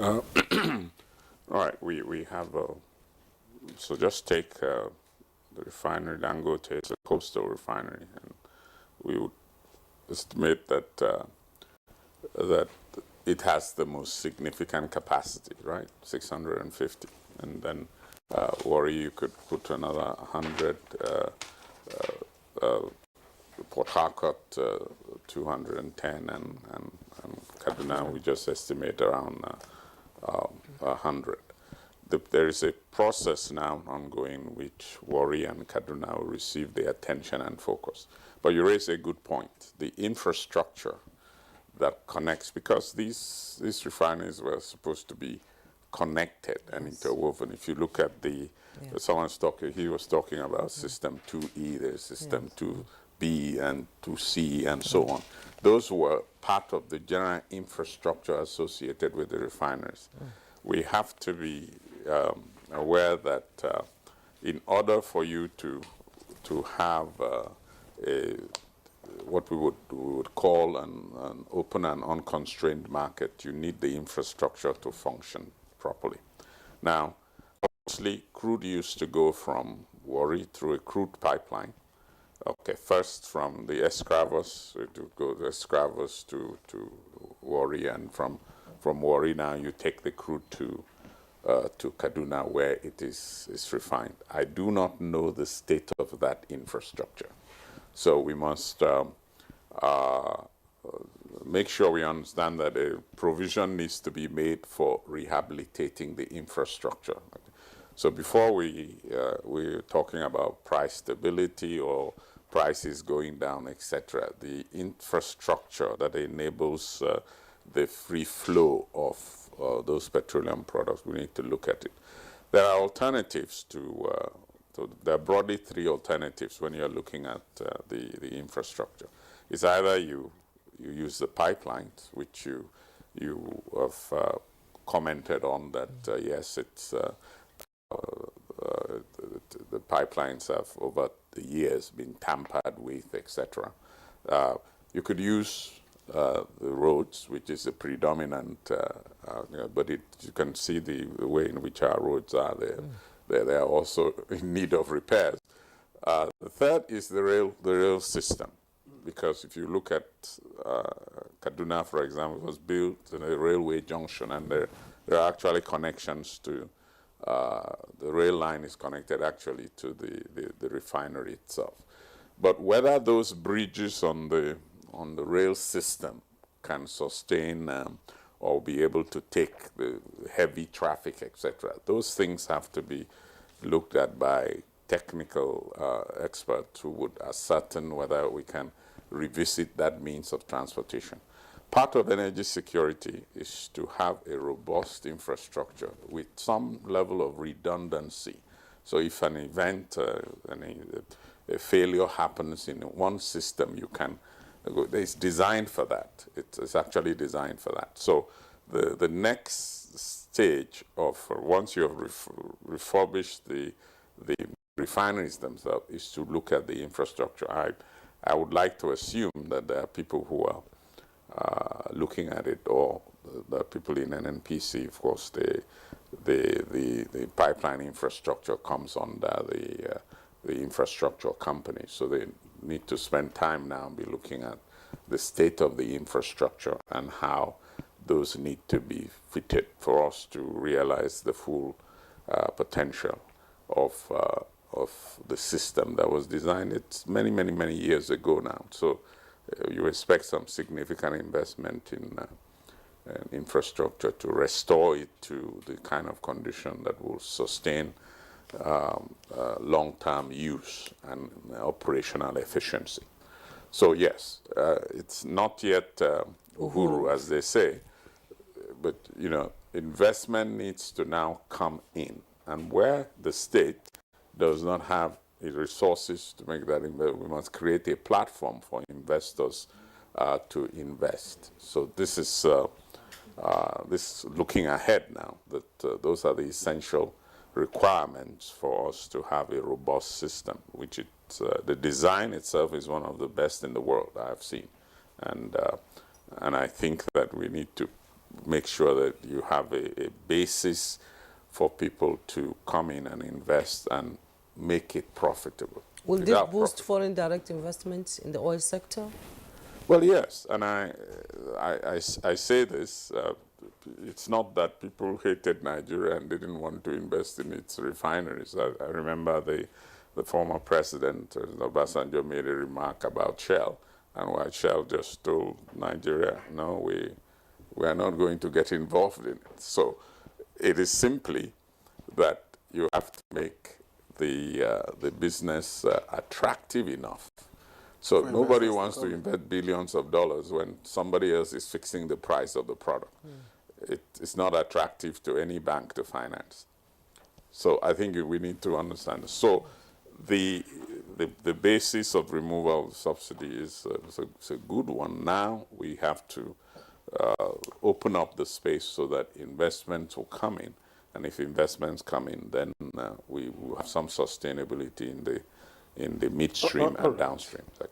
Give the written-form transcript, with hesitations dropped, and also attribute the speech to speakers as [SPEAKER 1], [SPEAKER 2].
[SPEAKER 1] Uh, all right, we have, so just take the refinery Dangote, it's a coastal refinery, and we would estimate that it has the most significant capacity, right? 650. And then Warri, you could put another 100, Port Harcourt 210, and Kaduna, we just estimate around 100. There is a process now ongoing which Warri and Kaduna will receive the attention and focus. But you raise a good point. The infrastructure that connects, because these refineries were supposed to be connected and interwoven. If you look at someone's talking, he was talking about system 2E, there's system 2B and 2C and so on. Those were part of the general infrastructure associated with the refineries. We have to be aware that in order for you to have what we would call an open and unconstrained market, you need the infrastructure to function properly. Now, obviously, crude used to go from Warri through a crude pipeline. Okay, first from the Escravos, it would go the Escravos to Warri, and from Warri now you take the crude to Kaduna, where it is refined. I do not know the state of that infrastructure. So we must make sure we understand that a provision needs to be made for rehabilitating the infrastructure. So before we're talking about price stability or prices going down, etc., the infrastructure that enables the free flow of those petroleum products, we need to look at it. There are alternatives so there are broadly three alternatives when you're looking at the infrastructure. It's either you use the pipelines, which you have commented on that, yes, it's the pipelines have over the years been tampered with, etc. You could use the roads, which is a predominant, but you can see the way in which our roads are there. They are also in need of repairs. The third is the rail system, because if you look at Kaduna, for example, it was built in a railway junction, and there are actually connections to the rail line is connected actually to the refinery itself. But whether those bridges on the rail system can sustain or be able to take the heavy traffic, etc., those things have to be looked at by technical experts who would ascertain whether we can revisit that means of transportation. Part of energy security is to have a robust infrastructure with some level of redundancy. So if an event, a failure happens in one system, you can, it's designed for that. It's actually designed for that. So the next stage of, once you have refurbished the refineries themselves, is to look at the infrastructure. I would like to assume that there are people who are looking at it, or the people in NNPC, of course, the pipeline infrastructure comes under the infrastructure company. So they need to spend time now and be looking at the state of the infrastructure and how those need to be fitted for us to realize the full potential of the system that was designed. It's many years ago now. So you expect some significant investment in infrastructure to restore it to the kind of condition that will sustain long-term use and operational efficiency. So yes, it's not yet uhuru, as they say, but investment needs to now come in, and where the state does not have the resources to make that investment, we must create a platform for investors to invest. So this is this looking ahead now, that those are the essential requirements for us to have a robust system, which the design itself is one of the best in the world I have seen. And I think that we need to make sure that you have a basis for people to come in and invest and make it profitable.
[SPEAKER 2] Will this
[SPEAKER 1] Without
[SPEAKER 2] boost
[SPEAKER 1] profit.
[SPEAKER 2] foreign direct investments in the oil sector?
[SPEAKER 1] Well, yes, and I say this. It's not that people hated Nigeria and didn't want to invest in its refineries. I remember the former president, Obasanjo, made a remark about Shell, and why Shell just told Nigeria, no, we are not going to get involved in it. So it is simply that you have to make the business attractive enough. So nobody wants to invest billions of dollars when somebody else is fixing the price of the product. It's not attractive to any bank to finance. So I think we need to understand. So the basis of removal of subsidy is a good one. Now we have to open up the space so that investments will come in. And if investments come in, then we will have some sustainability in the midstream and downstream sector.